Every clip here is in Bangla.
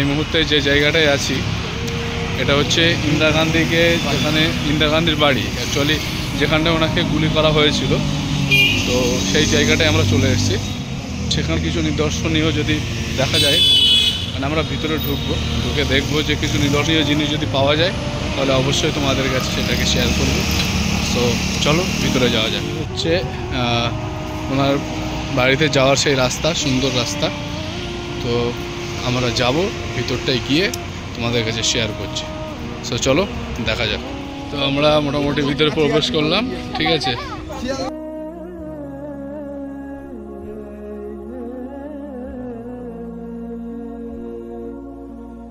এই মুহূর্তে যে জায়গাটায় আছি এটা হচ্ছে ইন্দিরা গান্ধীকে, যেখানে ইন্দিরা গান্ধীর বাড়ি অ্যাকচুয়ালি যেখানটা ওনাকে গুলি করা হয়েছিল, তো সেই জায়গাটায় আমরা চলে এসেছি। সেখানে কিছু নিদর্শনীয় যদি দেখা যায়, মানে আমরা ভিতরে ঢুকে দেখবো যে কিছু নিদর্শনীয় জিনিস যদি পাওয়া যায় তাহলে অবশ্যই তোমাদের কাছে সেটাকে শেয়ার করব। সো চলো ভিতরে যাওয়া যাক। হচ্ছে ওনার বাড়িতে যাওয়ার সেই রাস্তা, সুন্দর রাস্তা। তো আমরা যাব, ভিতরটায় গিয়ে তোমাদের কাছে শেয়ার করছি। সো চলো দেখা যাক। তো আমরা মোটামুটি ভিতরে প্রবেশ করলাম, ঠিক আছে।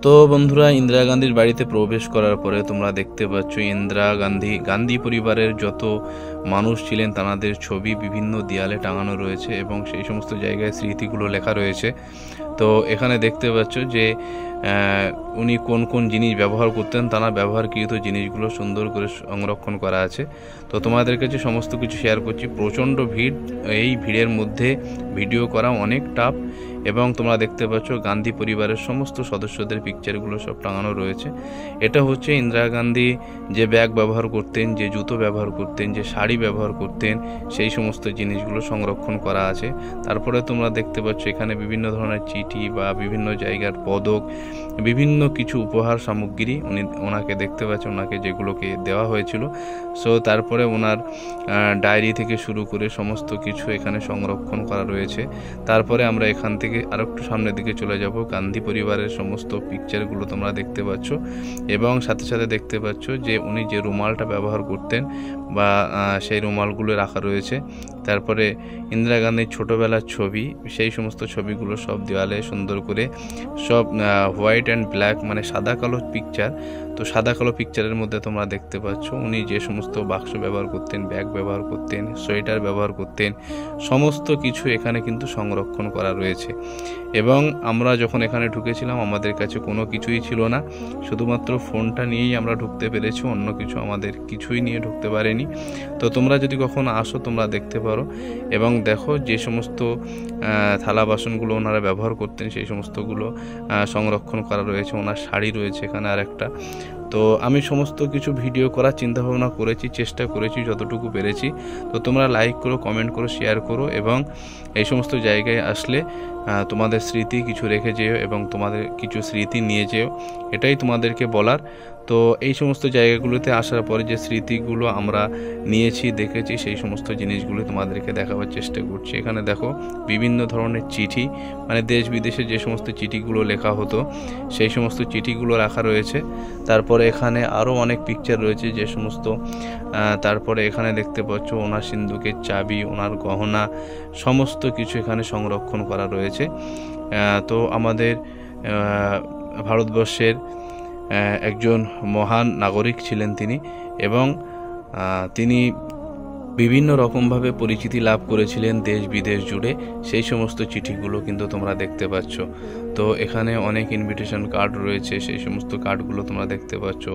তো বন্ধুরা, ইন্দিরা গান্ধীর বাড়িতে প্রবেশ করার পরে তোমরা দেখতে পাচ্ছ ইন্দিরা গান্ধী পরিবারের যত মানুষ ছিলেন তাদের ছবি বিভিন্ন দেয়ালে টাঙানো রয়েছে এবং সেই সমস্ত জায়গায় স্মৃতিগুলো লেখা রয়েছে। তো এখানে দেখতে পাচ্ছ যে উনি কোন কোন জিনিস ব্যবহার করতেন, তারা ব্যবহারকৃত জিনিসগুলো সুন্দর করে সংরক্ষণ করা আছে। তো তোমাদের কাছে সমস্ত কিছু শেয়ার করছি। প্রচণ্ড ভিড়, এই ভিড়ের মধ্যে ভিডিও করা অনেক টাফ। এবং তোমরা দেখতে পাচ্ছ গান্ধী পরিবারের সমস্ত সদস্যদের পিকচারগুলো সব টাঙানো রয়েছে। এটা হচ্ছে ইন্দিরা গান্ধী যে ব্যাগ ব্যবহার করতেন, যে জুতো ব্যবহার করতেন, যে শাড়ি ব্যবহার করতেন, সেই সমস্ত জিনিসগুলো সংরক্ষণ করা আছে। তারপরে তোমরা দেখতে পাচ্ছ এখানে বিভিন্ন ধরনের চিঠি বা বিভিন্ন জায়গার পদক, বিভিন্ন কিছু উপহার সামগ্রী ওনাকে দেখতে পাচ্ছ, ওনাকে যেগুলোকে দেওয়া হয়েছিল। সো তারপরে ওনার ডায়েরি থেকে শুরু করে সমস্ত কিছু এখানে সংরক্ষণ করা রয়েছে। তারপরে আমরা এখান থেকে আরেকটু সামনের দিকে চলে যাব। গান্ধী পরিবারের সমস্ত পিকচারগুলো তোমরা দেখতে পাচ্ছ এবং সাথে সাথে দেখতে পাচ্ছ যে উনি যে রুমালটা ব্যবহার করতেন বা সেই রুমালগুলো রাখা রয়েছে। তারপরে ইন্দিরা গান্ধীর ছোটোবেলার ছবি, সেই সমস্ত ছবিগুলো সব দেওয়ালে সুন্দর করে সব হোয়াইট অ্যান্ড ব্ল্যাক, মানে সাদা কালো পিকচার। তো সাদা কালো পিকচারের মধ্যে তোমরা দেখতে পাচ্ছ উনি যে সমস্ত বাক্স ব্যবহার করতেন, ব্যাগ ব্যবহার করতেন, সোয়েটার ব্যবহার করতেন, সমস্ত কিছু এখানে কিন্তু সংরক্ষণ করা রয়েছে। এবং আমরা যখন এখানে ঢুকেছিলাম আমাদের কাছে কোনো কিছুই ছিল না, শুধুমাত্র ফোনটা নিয়েই আমরা ঢুকতে পেরেছি, অন্য কিছু আমাদের কিছুই নিয়ে ঢুকতে পারিনি। তো তোমরা যদি কখনো আসো তোমরা দেখতে পারো এবং দেখো যে সমস্ত থালা বাসনগুলো ওনারা ব্যবহার করতেন সেই সমস্তগুলো সংরক্ষণ করা রয়েছে। ওনার শাড়ি রয়েছে এখানে আর একটা। তো আমি সমস্ত কিছু ভিডিও করার চিন্তাভাবনা করেছি, চেষ্টা করেছি যতটুকু পেরেছি। তো তোমরা লাইক করো, কমেন্ট করো, শেয়ার করো এবং এই সমস্ত জায়গায় আসলে তোমাদের স্মৃতি কিছু রেখে যেও এবং তোমাদের কিছু স্মৃতি নিয়ে যেও, এটাই তোমাদেরকে বলার। তো এই সমস্ত জায়গাগুলোতে আসার পরে যে স্মৃতিগুলো আমরা নিয়েছি, দেখেছি, সেই সমস্ত জিনিসগুলো তোমাদেরকে দেখাবার চেষ্টা করছি। এখানে দেখো বিভিন্ন ধরনের চিঠি, মানে দেশ বিদেশে যে সমস্ত চিঠিগুলো লেখা হতো সেই সমস্ত চিঠিগুলো রাখা রয়েছে। তারপরে এখানে আরও অনেক পিকচার রয়েছে যে সমস্ত, তারপরে এখানে দেখতে পাচ্ছ ওনার সিন্দুকের চাবি, ওনার গহনা, সমস্ত কিছু এখানে সংরক্ষণ করা রয়েছে। তো আমাদের ভারতবর্ষের একজন মহান নাগরিক ছিলেন তিনি এবং তিনি বিভিন্ন রকমভাবে পরিচিতি লাভ করেছিলেন দেশ বিদেশ জুড়ে। সেই সমস্ত চিঠিগুলো কিন্তু তোমরা দেখতে পাচ্ছ। তো এখানে অনেক ইনভিটেশন কার্ড রয়েছে, সেই সমস্ত কার্ডগুলো তোমরা দেখতে পাচ্ছ।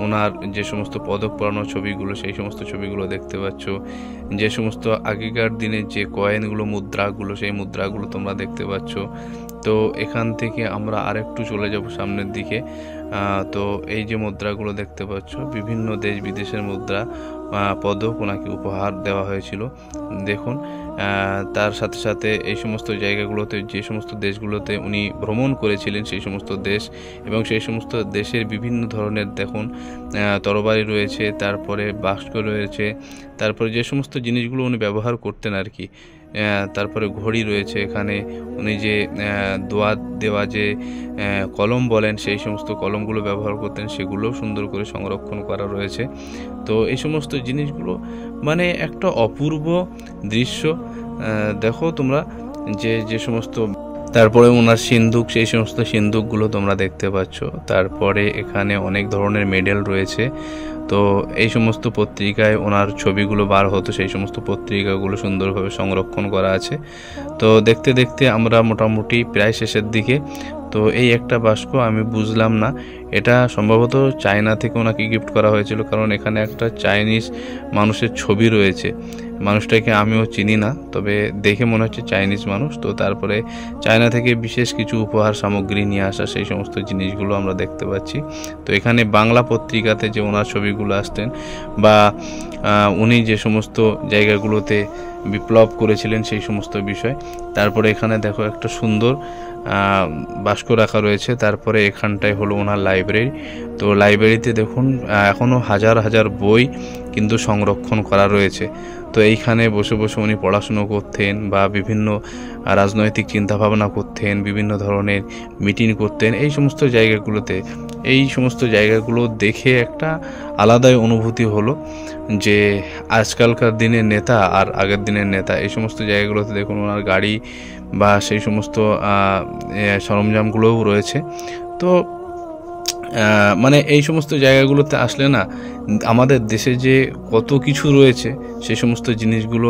ওনার যে সমস্ত পদক পরানো ছবিগুলো সেই সমস্ত ছবিগুলো দেখতে পাচ্ছ। যে সমস্ত আগেকার দিনের যে কয়েনগুলো, মুদ্রাগুলো, সেই মুদ্রাগুলো তোমরা দেখতে পাচ্ছ। তো এখান থেকে আমরা আরেকটু চলে যাব সামনের দিকে। তো এই যে মুদ্রাগুলো দেখতে পাচ্ছ বিভিন্ন দেশ বিদেশের মুদ্রা, পদক ওনাকে উপহার দেওয়া হয়েছিল। দেখুন, তার সাথে সাথে এই সমস্ত জায়গাগুলোতে, যে সমস্ত দেশগুলোতে উনি ভ্রমণ করেছিলেন সেই সমস্ত দেশ এবং সেই সমস্ত দেশের বিভিন্ন ধরনের দেখুন তরবারি রয়েছে, তারপরে বাক্স রয়েছে, তারপরে যে সমস্ত জিনিসগুলো উনি ব্যবহার করতেন আর কি। তারপরে ঘড়ি রয়েছে এখানে, উনি যে দোয়া দেওয়া যে কলম বলেন সেই সমস্ত কলমগুলো ব্যবহার করতেন, সেগুলোও সুন্দর করে সংরক্ষণ করা রয়েছে। তো এই সমস্ত জিনিসগুলো মানে একটা অপূর্ব দৃশ্য। দেখো তোমরা যে সমস্ত, তারপরে ওনার সিন্দুক, সেই সমস্ত সিন্দুকগুলো তোমরা দেখতে পাচ্ছ। তারপরে এখানে অনেক ধরনের মেডেল রয়েছে। তো এই সমস্ত পত্রিকায় ওনার ছবিগুলো বার হতো, সেই সমস্ত পত্রিকাগুলো সুন্দরভাবে সংরক্ষণ করা আছে। তো দেখতে দেখতে আমরা মোটামুটি প্রায় শেষের দিকে। তো এই একটা বাস্ক আমি বুঝলাম না, এটা সম্ভবত চায়না থেকে ওনাকে গিফট করা হয়েছিল, কারণ এখানে একটা চাইনিজ মানুষের ছবি রয়েছে মানুষটাকে আমিও চিনি না, তবে দেখে মনে হচ্ছে চাইনিজ মানুষ। তো তারপরে চায়না থেকে বিশেষ কিছু উপহার সামগ্রী নিয়ে আসা, সেই সমস্ত জিনিসগুলো আমরা দেখতে পাচ্ছি। তো এখানে বাংলা পত্রিকাতে যে ওনার ছবিগুলো আসতেন বা উনি যে সমস্ত জায়গাগুলোতে বিপ্লব করেছিলেন সেই সমস্ত বিষয়। তারপরে এখানে দেখো একটা সুন্দর বাস্ক রাখা রয়েছে। তারপরে এখানটায় হলো ওনার লাইব্রেরি। তো লাইব্রেরিতে দেখুন এখনও হাজার হাজার বই কিন্তু সংরক্ষণ করা রয়েছে। তো এইখানে বসে বসে উনি পড়াশুনো করতেন বা বিভিন্ন রাজনৈতিক চিন্তাভাবনা করতেন, বিভিন্ন ধরনের মিটিং করতেন এই সমস্ত জায়গাগুলোতে। এই সমস্ত জায়গাগুলো দেখে একটা আলাদাই অনুভূতি হলো যে আজকালকার দিনের নেতা আর আগের দিনের নেতা। এই সমস্ত জায়গাগুলোতে দেখুন ওনার গাড়ি বা সেই সমস্ত সরঞ্জামগুলোও রয়েছে। তো মানে এই সমস্ত জায়গাগুলোতে আসলে না আমাদের দেশে যে কত কিছু রয়েছে সেই সমস্ত জিনিসগুলো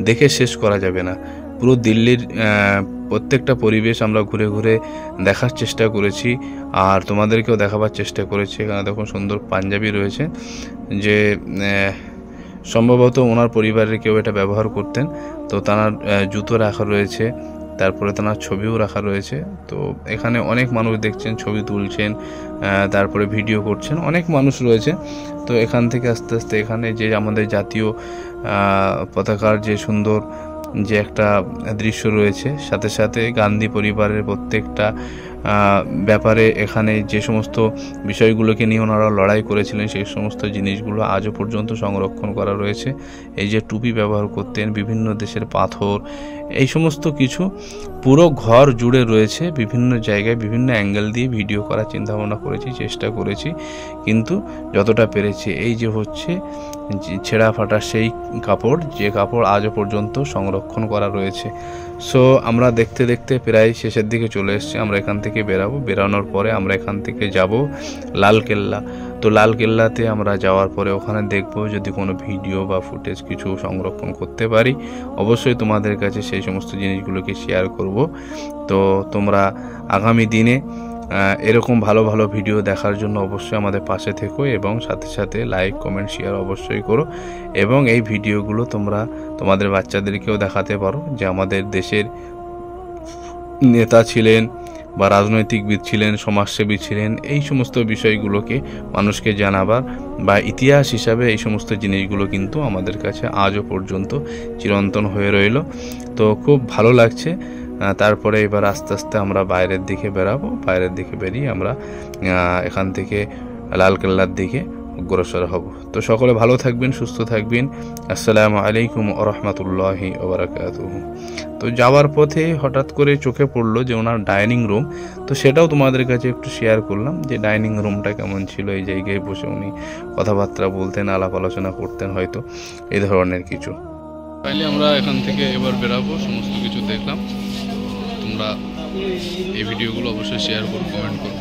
দেখে শেষ করা যাবে না। পুরো দিল্লির প্রত্যেকটা পরিবেশ আমরা ঘুরে ঘুরে দেখার চেষ্টা করেছি আর তোমাদেরকেও দেখাবার চেষ্টা করেছি। এখানে দেখুন সুন্দর পাঞ্জাবি রয়েছে, যে সম্ভবত ওনার পরিবারের কেউ এটা ব্যবহার করতেন। তো তার জুতো রাখা রয়েছে, তারপরে তার ছবিও রাখা রয়েছে। তো এখানে অনেক মানুষ দেখছেন, ছবি তুলছেন, তারপরে ভিডিও করছেন, অনেক মানুষ রয়েছে। তো এখান থেকে আস্তে আস্তে এখানে যে আমাদের জাতীয় পতাকার যে সুন্দর যে একটা দৃশ্য রয়েছে, সাথে সাথে গান্ধী পরিবারের প্রত্যেকটা ব্যাপারে এখানে যে সমস্ত বিষয়গুলোকে নিয়ে ওনারা লড়াই করেছিলেন সেই সমস্ত জিনিসগুলো আজও পর্যন্ত সংরক্ষণ করা রয়েছে। এই যে টুপি ব্যবহার করতেন, বিভিন্ন দেশের পাথর, এই সমস্ত কিছু পুরো ঘর জুড়ে রয়েছে। বিভিন্ন জায়গায় বিভিন্ন অ্যাঙ্গেল দিয়ে ভিডিও করার চিন্তাভাবনা করেছি, চেষ্টা করেছি, কিন্তু যতটা পেরেছি। এই যে হচ্ছে ছেঁড়া ফাটা সেই কাপড়, যে কাপড় আজও পর্যন্ত সংরক্ষণ করা রয়েছে। সো আমরা দেখতে দেখতে প্রায় শেষের দিকে চলে এসেছি। আমরা এখান থেকে বেরাবো, বেরানোর পরে আমরা এখান থেকে যাব লালকেল্লা। তো লালকেল্লাতে আমরা যাওয়ার পরে ওখানে দেখব যদি কোনো ভিডিও বা ফুটেজ কিছু সংরক্ষণ করতে পারি, অবশ্যই তোমাদের কাছে সেই সমস্ত জিনিসগুলোকে শেয়ার করব। তো তোমরা আগামী দিনে এরকম ভালো ভালো ভিডিও দেখার জন্য অবশ্যই আমাদের পাশে থেকো এবং সাথে সাথে লাইক কমেন্ট শেয়ার অবশ্যই করো। এবং এই ভিডিওগুলো তোমরা তোমাদের বাচ্চাদেরকেও দেখাতে পারো যে আমাদের দেশের নেতা ছিলেন বা রাজনৈতিকবিদ ছিলেন, সমাজসেবী ছিলেন, এই সমস্ত বিষয়গুলোকে মানুষকে জানাবার বা ইতিহাস হিসাবে এই সমস্ত জিনিসগুলো কিন্তু আমাদের কাছে আজও পর্যন্ত চিরন্তন হয়ে রইল। তো খুব ভালো লাগছে। তারপরে এবার আস্তে আস্তে আমরা বাইরের দিকে বেরাবো। বাইরের দিকে বেরিয়ে আমরা এখান থেকে লালকেল্লার দিকে অগ্রসর হব। তো সকলে ভালো থাকবেন, সুস্থ থাকবেন। আসসালামু আলাইকুম ওয়া রাহমাতুল্লাহি ওয়া বারাকাতুহু। তো যাওয়ার পথে হঠাৎ করে চোখে পড়লো যে ওনার ডাইনিং রুম, তো সেটাও তোমাদের কাছে একটু শেয়ার করলাম যে ডাইনিং রুমটা কেমন ছিল। এই জায়গায় বসে উনি কথাবার্তা বলতেন, আলাপ আলোচনা করতেন, হয়তো এই ধরনের কিছু। ফাইনালি আমরা এখান থেকে এবার বেরাবো, সমস্ত কিছু দেখলাম। তোমরা এই ভিডিওগুলো অবশ্যই শেয়ার করো, কমেন্ট করো।